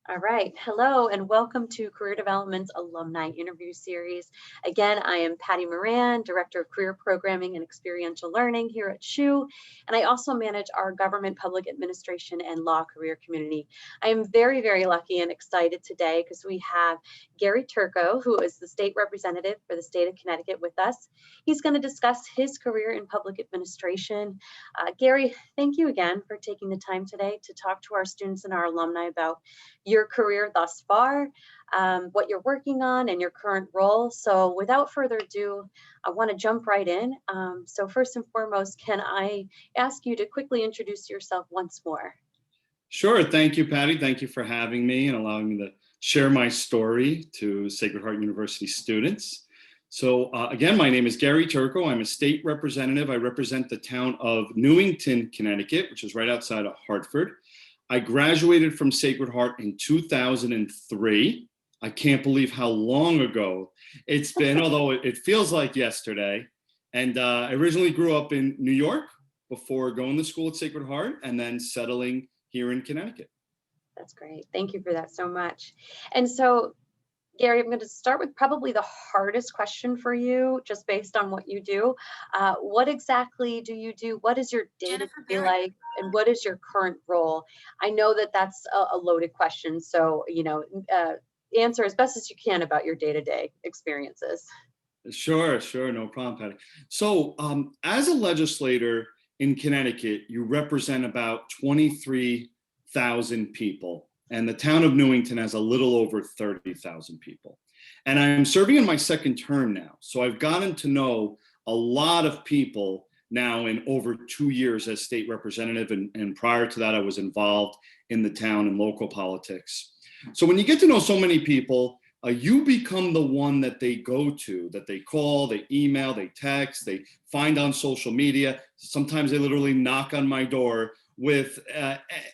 All right. Hello and welcome to Career Development's Alumni Interview Series. Again, I am Patty Moran, Director of Career Programming and Experiential Learning here at SHU, and I also manage our Government Public Administration and Law Career Community. I am very, very lucky and excited today because we have Gary Turco, who is the state representative for the state of Connecticut with us. He's going to discuss his career in public administration. Gary, thank you again for taking the time today to talk to our students and our alumni about your career thus far, what you're working on, and your current role. So without further ado, I want to jump right in. So first and foremost, can I ask you to quickly introduce yourself once more? Sure. Thank you, Patty. Thank you for having me and allowing me to share my story to Sacred Heart University students. So again, my name is Gary Turco. I'm a state representative. I represent the town of Newington, Connecticut, which is right outside of Hartford. I graduated from Sacred Heart in 2003. I can't believe how long ago it's been, although it feels like yesterday. And I originally grew up in New York before going to school at Sacred Heart and then settling here in Connecticut. That's great. Thank you for that so much. And so, Gary, I'm going to start with probably the hardest question for you, just based on what you do. What exactly do you do? What is your day-to-day like? And what is your current role? I know that that's a loaded question, so answer as best as you can about your day-to-day experiences. Sure, no problem, Patty. So as a legislator in Connecticut, you represent about 23,000 people. And the town of Newington has a little over 30,000 people. And I'm serving in my second term now. So I've gotten to know a lot of people now in over 2 years as state representative. And prior to that, I was involved in the town and local politics. So when you get to know so many people, you become the one that they go to, that they call, they email, they text, they find on social media. Sometimes they literally knock on my door with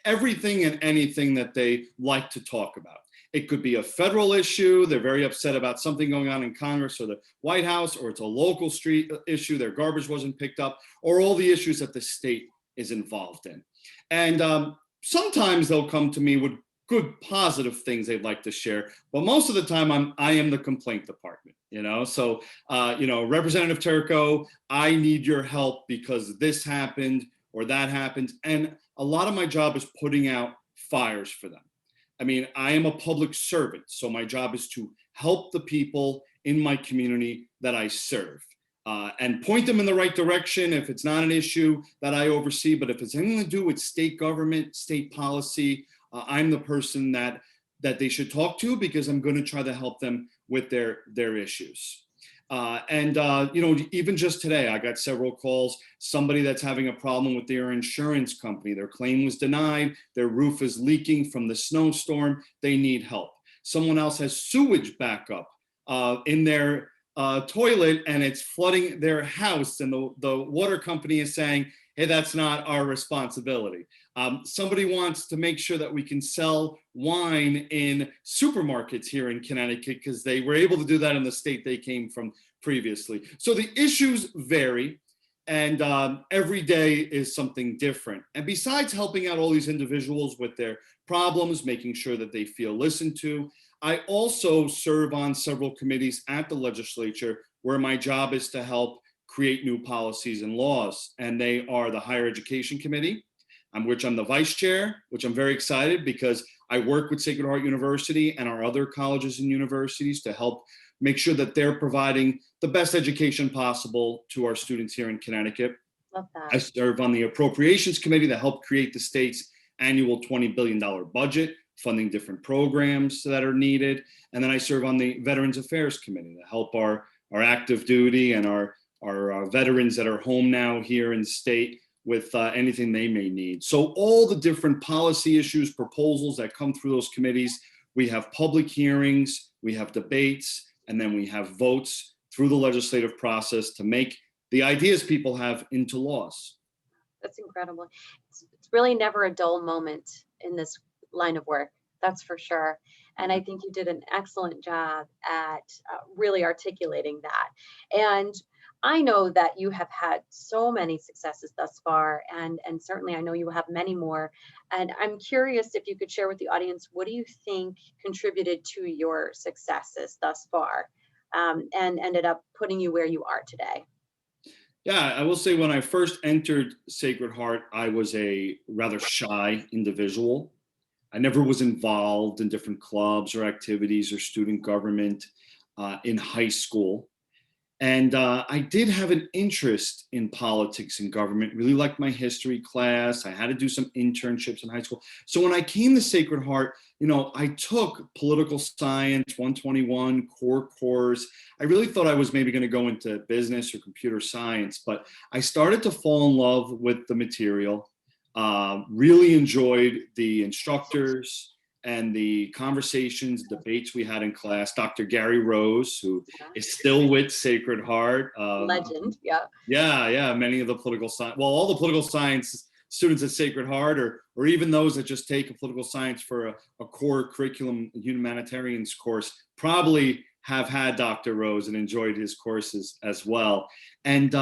everything and anything that they like to talk about. It could be a federal issue. They're very upset about something going on in Congress or the White House, or it's a local street issue, their garbage wasn't picked up, or all the issues that the state is involved in. And sometimes they'll come to me with good positive things they'd like to share, but most of the time I am the complaint department, So Representative Turco, I need your help because this happened or that happened. And a lot of my job is putting out fires for them. I mean, I am a public servant, so my job is to help the people in my community that I serve and point them in the right direction if it's not an issue that I oversee. But if it's anything to do with state government, state policy, I'm the person that they should talk to because I'm going to try to help them with their issues. Even just today, I got several calls, somebody that's having a problem with their insurance company. Their claim was denied. Their roof is leaking from the snowstorm. They need help. Someone else has sewage backup in their toilet and it's flooding their house. And the water company is saying, hey, that's not our responsibility. Somebody wants to make sure that we can sell wine in supermarkets here in Connecticut because they were able to do that in the state they came from previously. So the issues vary, and every day is something different. And besides helping out all these individuals with their problems, making sure that they feel listened to, I also serve on several committees at the legislature where my job is to help create new policies and laws. And they are the Higher Education Committee, which I'm the vice chair, which I'm very excited because I work with Sacred Heart University and our other colleges and universities to help make sure that they're providing the best education possible to our students here in Connecticut. Love that. I serve on the Appropriations Committee to help create the state's annual $20 billion budget, funding different programs that are needed. And then I serve on the Veterans Affairs Committee to help our active duty and our veterans that are home now here in the state with anything they may need. So all the different policy issues, proposals that come through those committees, we have public hearings, we have debates, and then we have votes through the legislative process to make the ideas people have into laws. That's incredible. It's really never a dull moment in this line of work, that's for sure. And I think you did an excellent job at really articulating that. And I know that you have had so many successes thus far, and certainly I know you will have many more. And I'm curious if you could share with the audience, what do you think contributed to your successes thus far, and ended up putting you where you are today? Yeah, I will say when I first entered Sacred Heart, I was a rather shy individual. I never was involved in different clubs or activities or student government in high school. And I did have an interest in politics and government, really liked my history class. I had to do some internships in high school. So when I came to Sacred Heart, I took political science, 121 core course. I really thought I was maybe going to go into business or computer science, but I started to fall in love with the material, really enjoyed the instructors and the conversations, debates we had in class. Dr. Gary Rose, who Yeah. is still with Sacred Heart. Legend, yeah. Yeah, many of the political science, well, all the political science students at Sacred Heart, or even those that just take a political science for a core curriculum humanitarians course, probably have had Dr. Rose and enjoyed his courses as well. And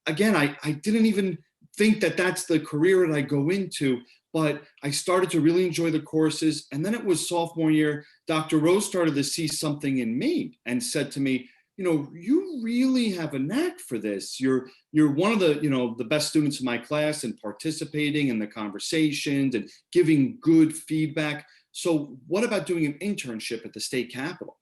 again, I didn't even think that that's the career that I go into, but I started to really enjoy the courses. And then it was sophomore year, Dr. Rose started to see something in me and said to me, you really have a knack for this. You're one of the best students in my class and participating in the conversations and giving good feedback. So what about doing an internship at the state capitol?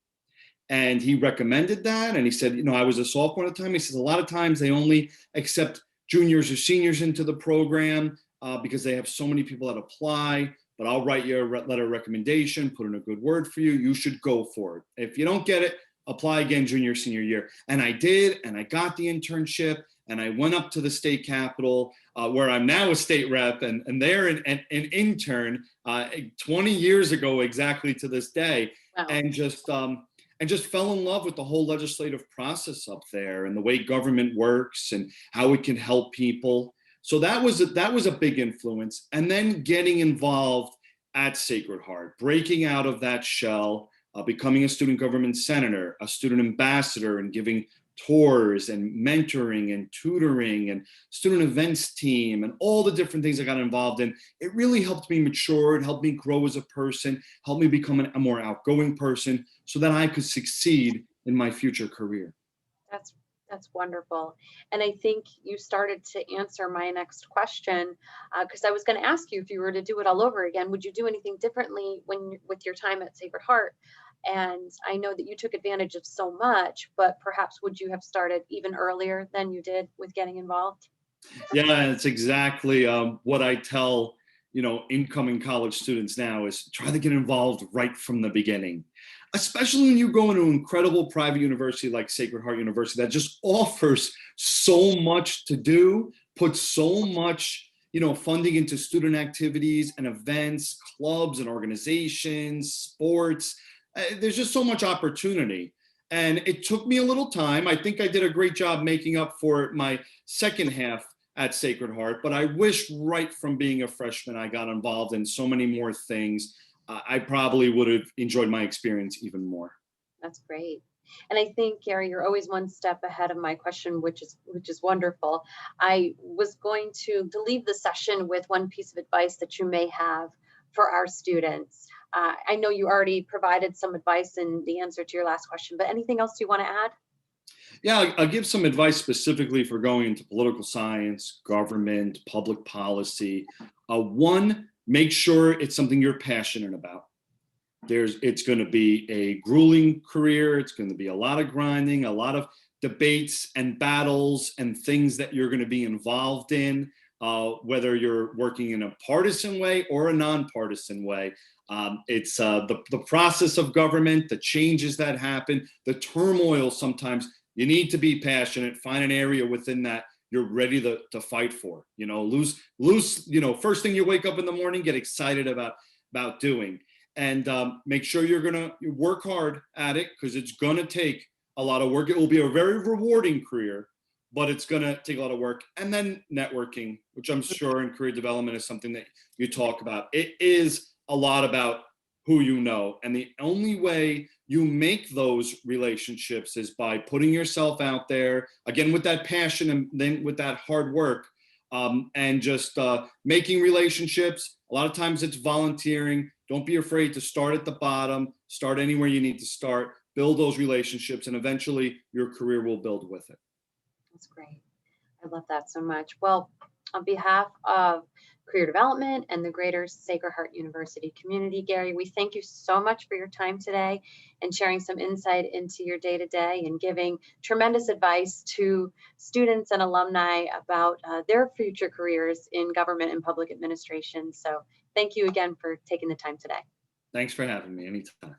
And he recommended that. And he said, I was a sophomore at the time. He says, a lot of times they only accept juniors or seniors into the program because they have so many people that apply. But I'll write you a letter of recommendation, put in a good word for you. You should go for it. If you don't get it, apply again junior, senior year. And I did, and I got the internship. And I went up to the state capitol, where I'm now a state rep, and there an intern 20 years ago exactly to this day. Wow. And just fell in love with the whole legislative process up there and the way government works and how it can help people. So that was a big influence. And then getting involved at Sacred Heart, breaking out of that shell, becoming a student government senator, a student ambassador, and giving tours and mentoring and tutoring and student events team and all the different things I got involved in. It really helped me mature. It helped me grow as a person, helped me become a more outgoing person so that I could succeed in my future career. That's that's wonderful. And I think you started to answer my next question, because I was going to ask you, if you were to do it all over again, would you do anything differently with your time at Sacred Heart? And I know that you took advantage of so much, but perhaps would you have started even earlier than you did with getting involved? Yeah, it's exactly what I tell incoming college students now is try to get involved right from the beginning, especially when you go into an incredible private university like Sacred Heart University that just offers so much to do, puts so much funding into student activities and events, clubs and organizations, sports. There's just so much opportunity. And it took me a little time. I think I did a great job making up for my second half at Sacred Heart, but I wish right from being a freshman, I got involved in so many more things. I probably would have enjoyed my experience even more. That's great. And I think, Gary, you're always one step ahead of my question, which is wonderful. I was going to leave the session with one piece of advice that you may have for our students. I know you already provided some advice in the answer to your last question, but anything else you want to add? Yeah, I'll give some advice specifically for going into political science, government, public policy. One, make sure it's something you're passionate about. It's going to be a grueling career. It's going to be a lot of grinding, a lot of debates and battles and things that you're going to be involved in, whether you're working in a partisan way or a nonpartisan way. It's the process of government, the changes that happen, the turmoil sometimes. You need to be passionate, find an area within that you're ready to fight for. First thing you wake up in the morning, get excited about doing. And make sure you're gonna work hard at it because it's gonna take a lot of work. It will be a very rewarding career, but it's gonna take a lot of work. And then networking, which I'm sure in career development is something that you talk about. It is a lot about who you know. And the only way you make those relationships is by putting yourself out there, again, with that passion and then with that hard work, and just making relationships. A lot of times it's volunteering. Don't be afraid to start at the bottom, start anywhere you need to start, build those relationships, and eventually your career will build with it. That's great. I love that so much. Well, on behalf of Career Development and the greater Sacred Heart University community, Gary, we thank you so much for your time today and sharing some insight into your day-to-day and giving tremendous advice to students and alumni about their future careers in government and public administration. So thank you again for taking the time today. Thanks for having me anytime.